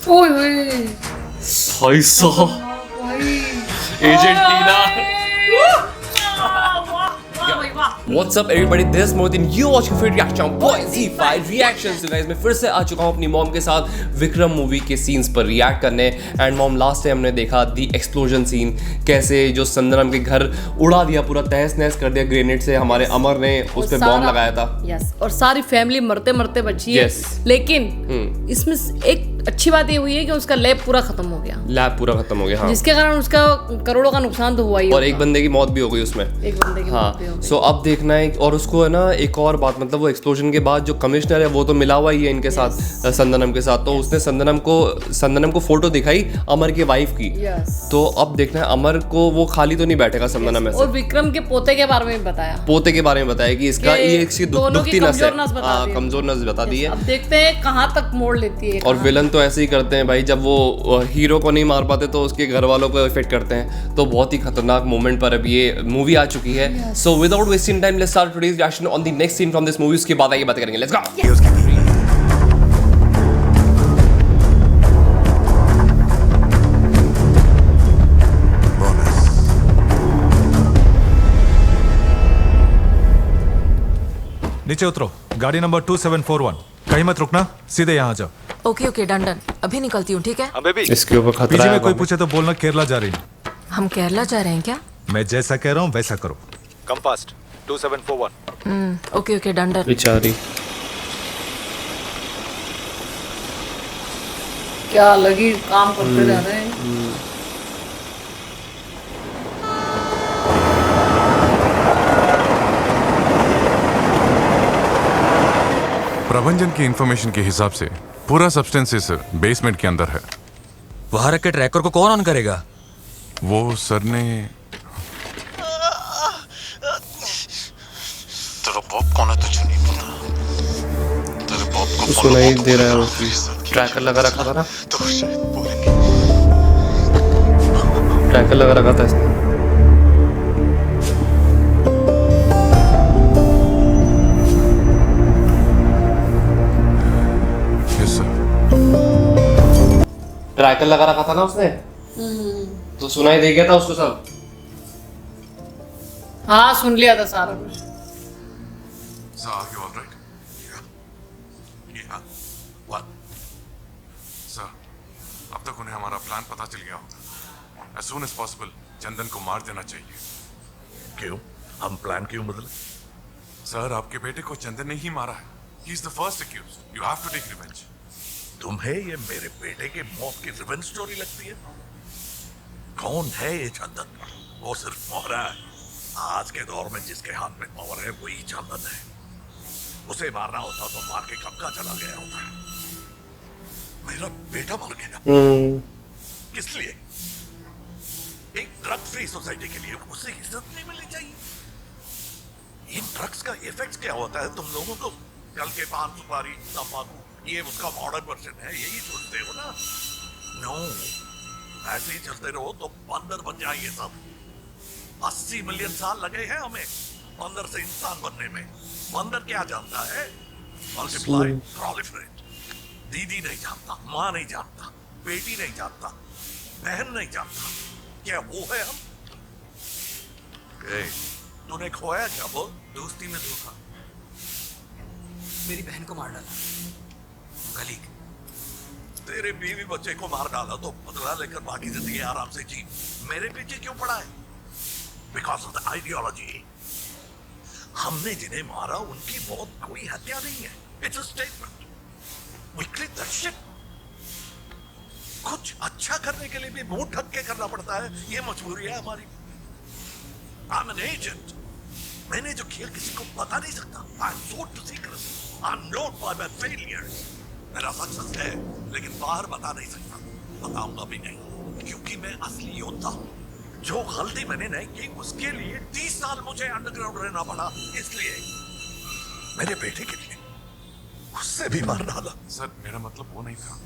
ओए ओए भाई साहब, agent Tina. What's up everybody, this is Mohsin, you watching your favorite reaction boy Z5 Reactions। तो guys मैं फिर से आ चुका हूँ अपनी मॉम के साथ विक्रम मूवी के सीन्स पर रिएक्ट करने। एंड मॉम, लास्ट टाइम हमने देखा दी एक्सप्लोजन सीन, कैसे जो संदनम के घर उड़ा दिया, पूरा तहस नहस कर दिया ग्रेनेड से, हमारे अमर ने उस पे बॉम्ब लगाया था। यस, और सारी फैमिली मरते मरते बची है। लेकिन इसमें एक अच्छी बात ये हुई है कि उसका लैब पूरा खत्म हो गया। लैब पूरा खत्म हो गया, हाँ। जिसके कारण उसका करोड़ों का नुकसान तो हुआ ही, और एक बंदे की मौत भी हो गई उसमें, एक बंदे की मौत भी हो गई। सो अब देखना है। और उसको है ना, एक और बात, मतलब वो एक्सप्लोजन के बाद जो कमिश्नर है वो तो मिला हुआ ही है इनके साथ, संदनम के साथ। तो उसने संदनम को फोटो दिखाई अमर की वाइफ की। तो अब देखना है अमर को, वो खाली तो नहीं बैठेगा संदनम ऐसे। और विक्रम के पोते के बारे में बताया, पोते के बारे में बताया कि इसका ये इसकी दुखती नस है, कमजोर नस बता दी है। अब देखते हैं कहाँ तक मोड़ लेती है। और विलन तो ऐसे ही करते हैं भाई, जब वो हीरो को नहीं मार पाते तो उसके घर वालों को इफेक्ट करते हैं। तो बहुत ही खतरनाक मोमेंट पर अब ये मूवी आ चुकी है। So without wasting time let's start today's reaction on the next scene from this movie. उसके बाद आगे बात करेंगे, लेट्स गो। नीचे उतरो, गाड़ी नंबर 2741। कहीं मत रुकना, सीधे यहाँ जाओ। ओके ओके, डन डन, अभी निकलती हूँ, ठीक है। अबे भी इसके ऊपर खतरा पीछे है। में कोई पूछे तो बोलना केरला जा रही हूँ। हम केरला जा रहे हैं क्या? मैं जैसा कह रहा हूँ वैसा करो। Come fast 2741। Okay okay, done done. बेचारी क्या लगी काम करते जा रहे हैं। प्रबंधन की इंफॉर्मेशन के हिसाब से पूरा सब्सटेंसेस बेसमेंट के अंदर है। वहां रखे ट्रैकर को कौन ऑन करेगा? वो सर ने तेरा बाप कौन है तुझे नहीं पता। तेरे बाप को सुनाई दे रहा है, उसकी ट्रैकर लगा रखा था ना, तो शायद बोलेंगे। ट्रैकर लगा रखा था इसने। ट्रैकर लगा रखा था ना उसने, तो सुनाई दे गया था उसको सब। हाँ, सुन लिया था सारा कुछ। Sir, are you all right? Yeah. What? Sir, अब तक उन्हें हमारा प्लान पता चल गया होगा। As soon as possible, चंदन को मार देना चाहिए। क्यों? हम प्लान क्यों बदले? सर, आपके बेटे को चंदन ने ही मारा है। He is the first accused. You have to take revenge. तुम्हें ये मेरे बेटे के मौत की रिवेंज स्टोरी लगती है? कौन है ये चंदन? वो सिर्फ मोहरा है। आज के दौर में जिसके हाथ में पावर है वही चंदन है। उसे मारना होता तो मार के कब का चला गया होता। मेरा बेटा मर गया, किस लिए? एक ड्रग फ्री सोसाइटी के लिए उसे इज्जत नहीं मिलनी चाहिए। इन ड्रग्स का इफेक्ट क्या होता है तुम लोगों को? कल के पान सुपारी तंबाकू, ये उसका मॉडर्न वर्जन है, यही सोचते हो ना? नो, ऐसे ही चलते रहो तो बंदर बन जाएंगे सब। 80 मिलियन साल लगे हैं हमें बंदर से इंसान बनने में। बंदर क्या जानता है? Multiply, proliferate. दीदी नहीं जानता, माँ नहीं जानता, बेटी नहीं जानता, बहन नहीं जानता। क्या वो है हम? तूने खोया क्या? बोल। दोस्ती में धोखा। मेरी बहन को मार डाला, कलीग। तेरे बीवी बच्चे को मार डाला तो बदला लेकर बाकी जिंदगी आराम से जी। मेरे पीछे क्यों पड़ा है? Because of the ideology. हमने जिन्हें मारा उनकी मौत कोई हत्या नहीं है। It's a statement. We click that shit. कुछ अच्छा करने के लिए भी मुंह ढक के करना पड़ता है, ये मजबूरी है हमारी। I am an agent. मैंने जो किया किसी को बता नहीं सकता। I am so too secret. I am not by my failures. मेरा सक्सेस है लेकिन बाहर बता नहीं सकता, बताऊंगा भी नहीं, क्योंकि मैं असली योद्धा हूं। जो गलती मैंने नहीं की उसके लिए 30 साल मुझे अंडरग्राउंड रहना पड़ा, इसलिए मेरे बेटे के लिए उससे भी मार डाला। सर, मेरा मतलब वो नहीं था।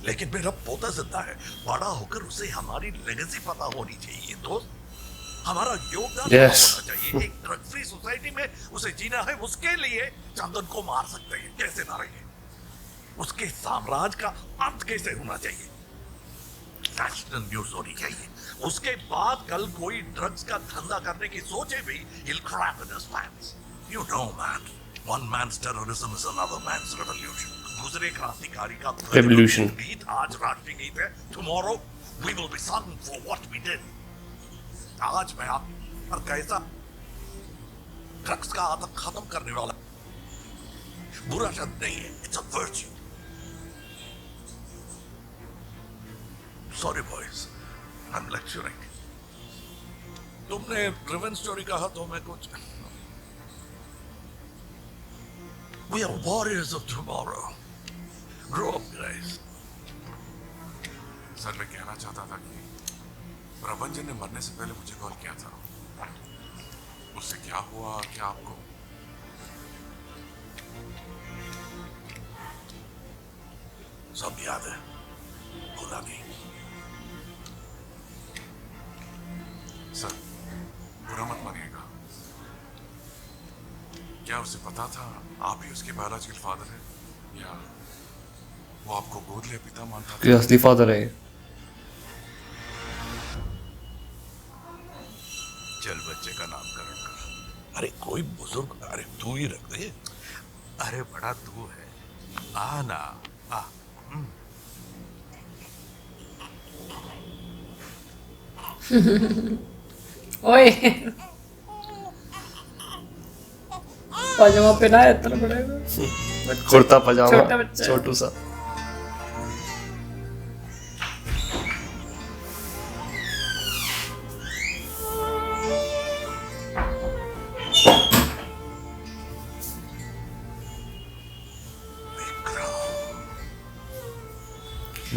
लेकिन मेरा पोता जिंदा है, बड़ा होकर उसे हमारी लेगेसी पता होनी चाहिए दोस्त। हमारा योगदान होना चाहिए। एक ड्रग फ्री सोसाइटी में उसे जीना है, उसके लिए चंदन को मार सकते हैं। कैसे मारेंगे? उसके साम्राज्य का अंत कैसे होना चाहिए, नेशनल न्यूज होनी चाहिए। उसके बाद कल कोई ड्रग्स का धंधा करने की सोचे भी, he'll crap in his pants. You know, man, one man's terrorism is another man's revolution. दूसरे क्रांतिकारी का Revolution. गीत आज राष्ट्रीय गीत है, tomorrow we will be sung for what we did. आज मैं आप पर कैसा ड्रग्स का आदत खत्म करने वाला बुरा शब्द नहीं है, it's a virtue. Sorry boys, I'm lecturing. तुमने रिवेंज स्टोरी कहा तो मैं कुछ We are warriors of tomorrow. Grow up, guys. Sir मैं कहना चाहता था कि प्रभंजन ने मरने से पहले मुझे कॉल किया था। उससे क्या हुआ क्या आपको? सब याद है, भूला नहीं। सर बुरा मत मानिएगा, क्या उसे पता था आप ही उसके बायोलॉजिकल फादर हैं, या वो आपको गोद ले पिता मानता था? कि असली फादर है। चल बच्चे का नामकरण कर। अरे कोई बुजुर्ग, अरे तू ही रख दे। अरे बड़ा तू है, आ ना आ। ओए पाजामा पहना है इतना बड़ा कुर्ता पजामा छोटा बच्चा है। छोटू सा।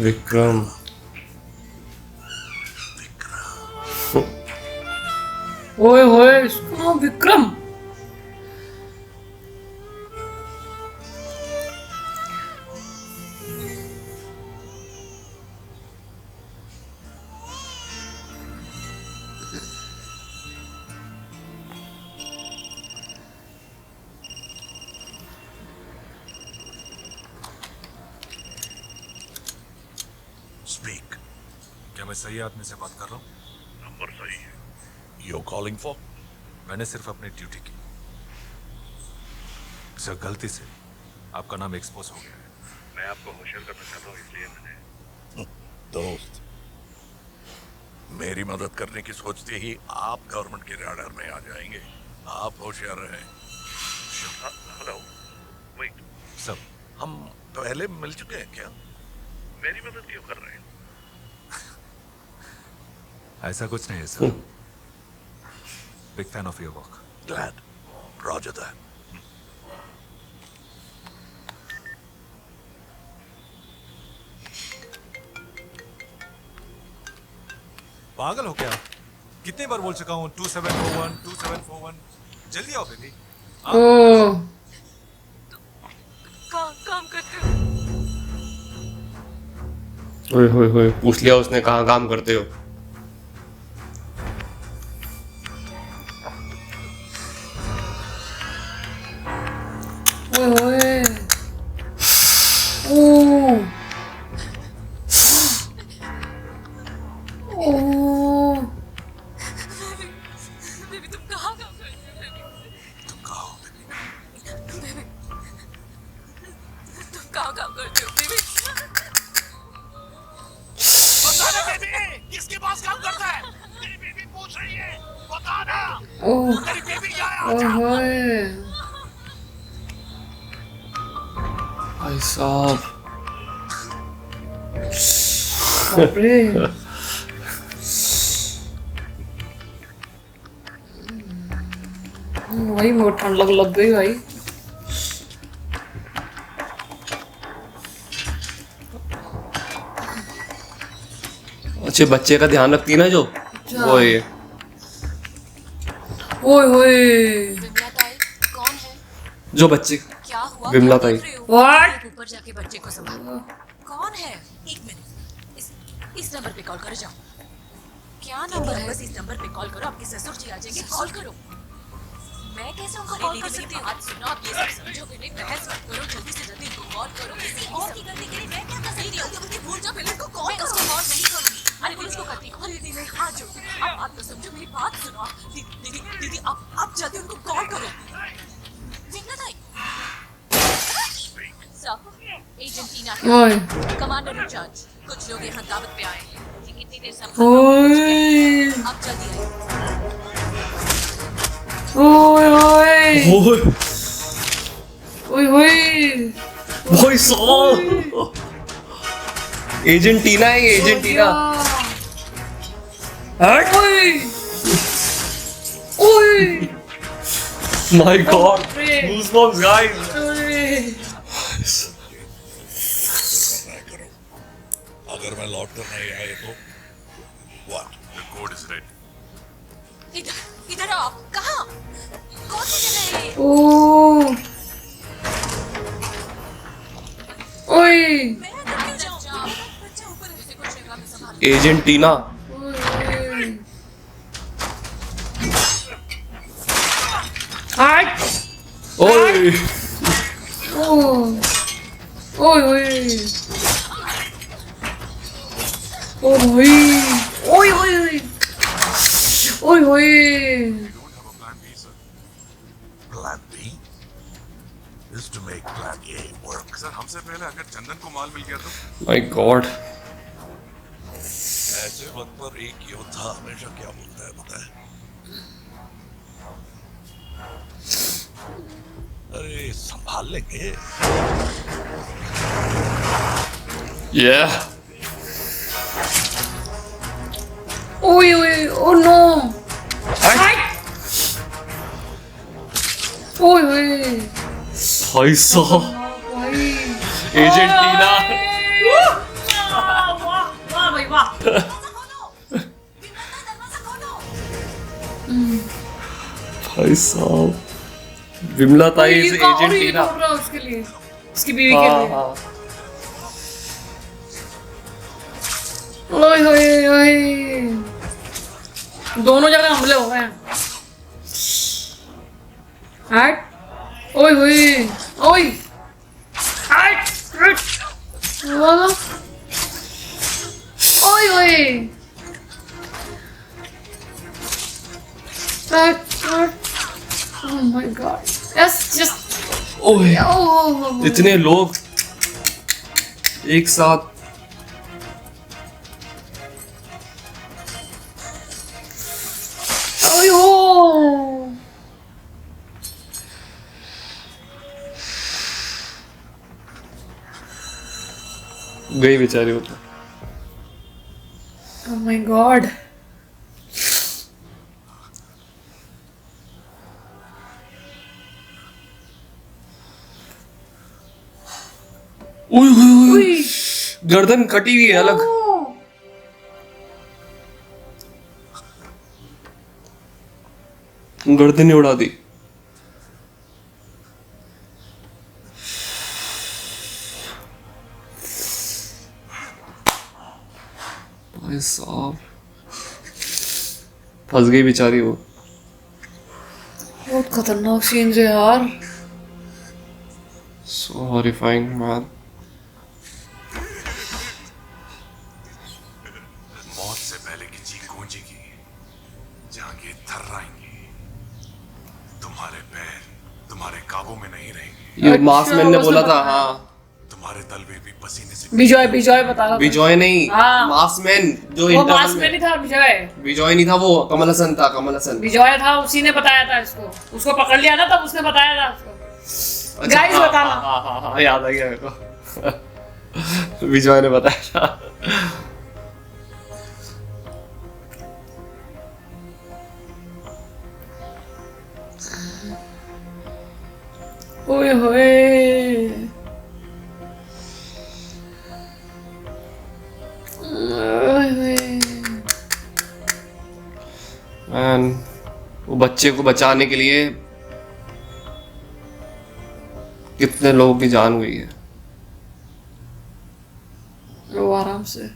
विक्रम ओए होए इसका नाम विक्रम। स्पीक। क्या मैं सही आदमी से बात कर रहा हूँ? नंबर सही है। You're calling for? मैंने सिर्फ अपनी ड्यूटी की सर, गलती से आपका नाम एक्सपोज हो गया है। मैं आपको होशियार करना चाहता हूँ, इसलिए मैंने दोस्त मेरी मदद करने की सोचते ही आप गवर्नमेंट के राडार में आ जाएंगे। आप होशियार रहें। हेलो वेट, सब हम पहले मिल चुके हैं क्या? मेरी मदद क्यों कर रहे हैं? ऐसा कुछ नहीं है sir. Big fan of your work. Glad. Roger that. पागल हो क्या? कितनी बार बोल चुका हूँ 2741 2741। जल्दी आओ बेबी। ओ काम करते हो? ओए होए होए, पूछ लिया उसने कहाँ काम करते हो। ओए होए ओ ओ बेबी तुम कहाँ काम करते हो? तुम कहो बेबी। तुम कहाँ काम करते हो बेबी? बता ना बेबी, किसके पास काम करता है? तेरी बेबी पूछ रही है, बता ना। ओ तेरी बेबी क्या है? ओए होए भाई साहब, बाप रे। वही मोर ठंड लग गई भाई। अच्छे बच्चे का ध्यान रखती है ना जो वो ये। ओए होए विमला ताई कौन है? जो बच्चे क्या हुआ? विमला क्या ताई। देख रहे हो? व्हाट? ऊपर जाके बच्चे को संभालो। कौन है? एक मिनट, इस नंबर पे कॉल करो। जाओ। क्या नंबर है? बस इस नंबर पे कॉल करो, आपके ससुर जी आ जाएंगे। कॉल करो। मैं कैसे उनको कॉल कर सकती हूँ? बात सुनो, आप ये सब समझोगे नहीं, बहस मत करो, जल्दी से जल्दी इनको कॉल करो। किसी और की गलती के लिए मैं क्या कर सकती हूँ? मुझे भूल जाओ, पहले इनको कॉल करो। मैं कॉल नहीं करूँगी। अरे मैं इसको करती हूँ। अरे दीदी मैं हाथ जोड़ती हूँ, आप तो समझो, मेरी बात सुनो। दीदी आप जल्दी उनको कॉल करो। विन्ना ताई। सर, एजेंट टीना ओए कमांडर इंचार्ज, कुछ लोग यहाँ दावत पे आए हैं। ये कितनी देर से हम ओए आप जल्दी आइए। ओए ओए ओए ओए ओए भाई साहब, एजेंटीना है ये, एजेंटीना। हट ओए ओए माय गॉड, रे। Goosebumps guys. करो अगर मैं लौट कर नहीं आए तो what the code is red. इधर आओ। कहाँ? कौन सी जगह है ये? ओ ओए मैं अंदर क्यों जाऊँ? बच्चा ऊपर है, किसी को शेखा में संभाल। एजेंटीना। हट ओए ओ ओए ओए ओए ओए ओए ओए ओए plan B is to make plan A work. Sir हमसे पहले अगर चंदन को माल मिल गया तो माय गॉड। ऐसे वक्त पर एक योद्धा हमेशा क्या बोलता है पता है? अरे संभाल लेंगे। Yeah. ओए ओए ओ नो हट ओए ओए भाई साहब, भाई एजेंटीना। वाह भाई वाह भाई साहब, विमला ताई से ये और ये एजेंटीना। बोल रहा है उसके लिए, उसकी बीवी के हाँ लिए। हाँ। ओए ओए ओए दोनों जगह हमले हो गए हैं। हट ओए ओए ओए हट हट वाला ओए ओए हट हट oh my God yes just ओए ओह इतने लोग एक साथ। ओए ओ गई बेचारी वो तो। Oh my god. ओए ओए ओए, Ui. गर्दन कटी हुई है अलग। Oh. गर्दन ही उड़ा दी। भाई साहब, फंस गई बेचारी वो। बहुत खतरनाक सीन है यार। So horrifying, man. मौत से पहले की चीख गूंजेगी, जागे थर्राएंगी, तुम्हारे पैर तुम्हारे काबू में नहीं रहेंगे, ये अच्छा, मार्क्समैन ने वो बोला सब था। पता है। हाँ, तुम्हारे तलवे भी पसीने से विजय विजय बता रहा था। विजय नहीं, हाँ। मार्क्समैन जो वो इंटरवल मास में में। नहीं था विजय। विजय नहीं था, वो कमल हसन था, कमल हसन। विजय था, उसी ने बताया था इसको। उसको पकड़ लिया था तब उसने बताया था उसको। अच्छा, Guys, हाँ, बताना। हाँ हाँ हाँ, याद आ गया मेरे को। विजय ने बताया था। ओए होए ओए होए मैन, वो बच्चे को बचाने के लिए कितने लोगों की जान गई है। वो आराम से।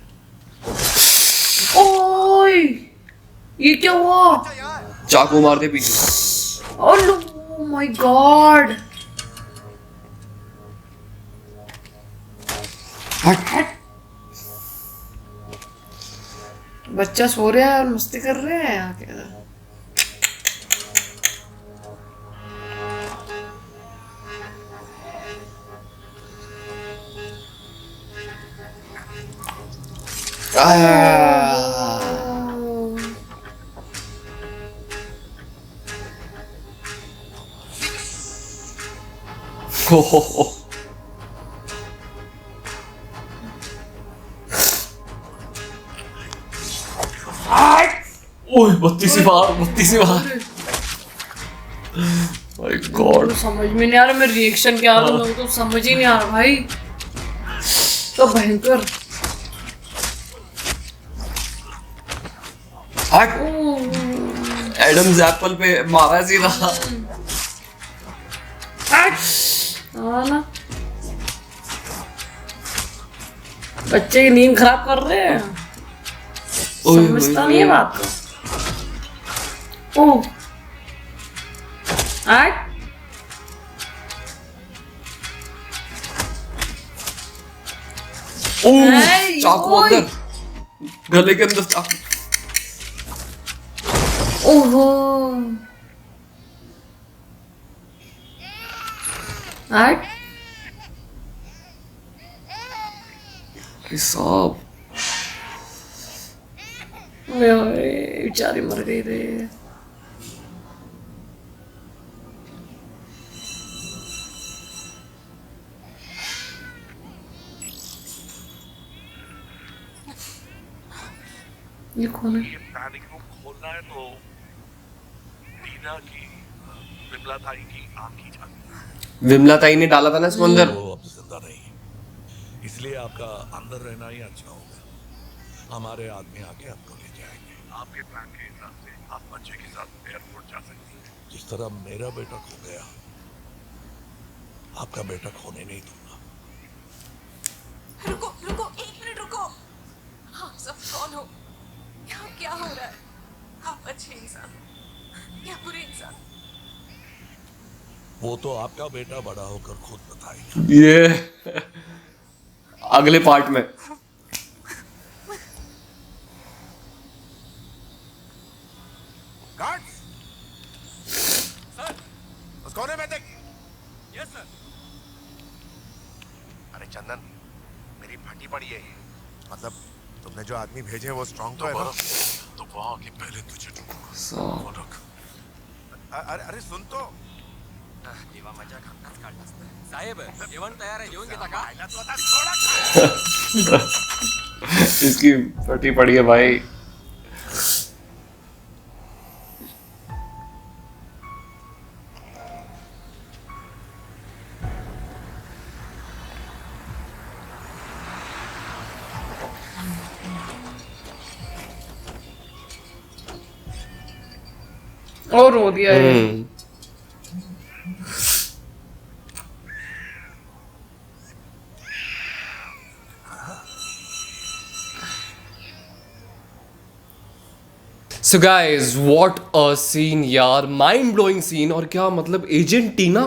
ओए ये क्या हुआ? चाकू मार दे पीछे। ओह माय गॉड, बच्चा सो रहा है और मस्ती कर रहे हैं यहाँ के। ओह 32 बार माय गॉड, समझ में नहीं आ रहा मैं रिएक्शन क्या दूं, मेरे को तो समझ ही नहीं आ रहा भाई, तो भयंकर। एडम्स एप्पल पे मारा सीधा। हाँ ना, बच्चे की नींद खराब कर रहे हैं, समझता नहीं है बात को। ओह चाकू अंदर, गले के अंदर चाकू। ओहो साहब, बेचारी मर गई रे। ये कौन है? पैनिक रूम खोलना है तो टीना की विमला ताई की आंख ही जाती। विमला ताई ने डाला था ना इसको अंदर। वो अब जिंदा नहीं, इसलिए आपका अंदर रहना ही अच्छा होगा। हमारे आदमी आके आपको ले जाएंगे। आपके प्लान के हिसाब से आप बच्चे के साथ एयरपोर्ट जा सकती हैं। जिस तरह मेरा बेटा खो गया, आपका बेटा खोने नहीं दूंगा। रुको रुको, 1 मिनट रुको। आप सब कौन हो? यहाँ क्या हो रहा है? आप अच्छे इंसान या बुरे इंसान? वो तो आपका बेटा बड़ा होकर खुद बताएगा। ये अगले पार्ट में। गार्ड्स सर, उस कोने में देख। Yes sir. अरे चंदन, मेरी फटी पड़ी है ये। मतलब तुमने जो आदमी भेजे वो स्ट्रांग तो है ना? तो वहां के पहले तुझे ढूंढूंगा। फोन रख। अरे सुन तो। देवा मजा खतरनाक काढला साहेब, जेवण तयार आहे, जेवून घेता का? इसकी फटी पड़ी है भाई। और रो दिया है। So guys, what a scene यार, माइंड ब्लोइंग सीन। और क्या मतलब, एजेंट टीना,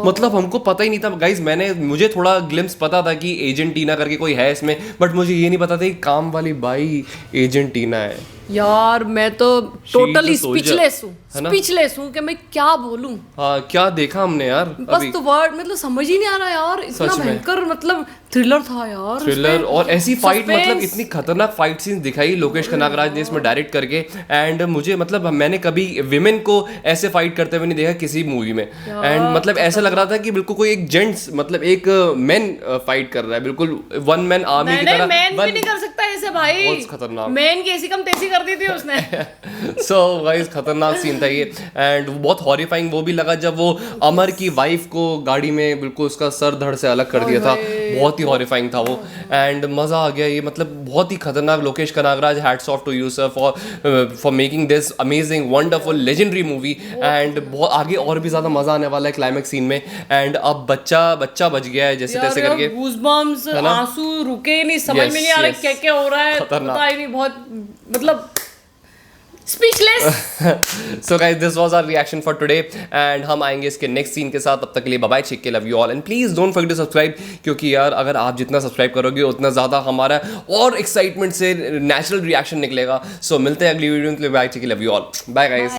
मतलब हमको पता ही नहीं था गाइज। मुझे थोड़ा ग्लिम्स पता था कि एजेंट टीना करके कोई है इसमें, बट मुझे ये नहीं पता था कि काम वाली बाई एजेंट टीना है यार। मैं तो totally is a soldier, speechless है ना? हूँ कि मैं क्या बोलूं। हाँ, क्या देखा हमने यार बस अभी। तो वर्ड मतलब समझ ही नहीं आ रहा यार, इतना सच में। भयंकर मतलब थ्रिलर था यार। थ्रिलर उसमें और ऐसी फाइट, suspense। मतलब इतनी खतरनाक फाइट सीन दिखाई लोकेश कनगराज ने इसमें डायरेक्ट करके। एंड मुझे मतलब मैंने कभी विमेन को ऐसे फाइट करते हुए नहीं देखा किसी मूवी में। एंड मतलब ऐसा लग रहा था कि बिल्कुल कोई एक जेंट्स, मतलब एक मैन फाइट कर रहा है, बिल्कुल वन मैन आर्मी की तरह। मैन भी नहीं कर सकता ऐसे भाई, बहुत खतरनाक। मैन की ऐसी कम तेजी कर दी थी उसने। सो गाइस, खतरनाक सीन था ये। एंड बहुत हॉरिफाइंग वो भी लगा जब वो अमर की वाइफ को गाड़ी में बिल्कुल उसका सर धड़ से अलग कर दिया था। बहुत ही हॉरिफाइंग था वो। एंड मजा आ गया ये, मतलब बहुत ही खतरनाक। Lokesh Kanagaraj, hats off to you sir for making this amazing wonderful legendary movie. And बहुत आगे और भी ज्यादा मजा आने वाला है क्लाइमैक्स सीन में। एंड अब बच्चा बच गया है जैसे तैसे करके। गूज़बम्प्स, है ना? आंसू रुके ही नहीं, समझ Yes, में नहीं आ रहा yes. क्या क्या हो रहा है, खतरनाक। पता ही नहीं। बहुत मतलब speechless. So guys this was our reaction for today and हम आएंगे इसके नेक्स्ट सीन के साथ। तब तक के लिए bye bye, take care, love you all and please don't forget to subscribe, क्योंकि यार अगर आप जितना सब्सक्राइब करोगे उतना ज़्यादा हमारा और एक्साइटमेंट से नेचुरल रिएक्शन निकलेगा। सो मिलते हैं अगली वीडियो में, bye, take care, love you all, bye guys.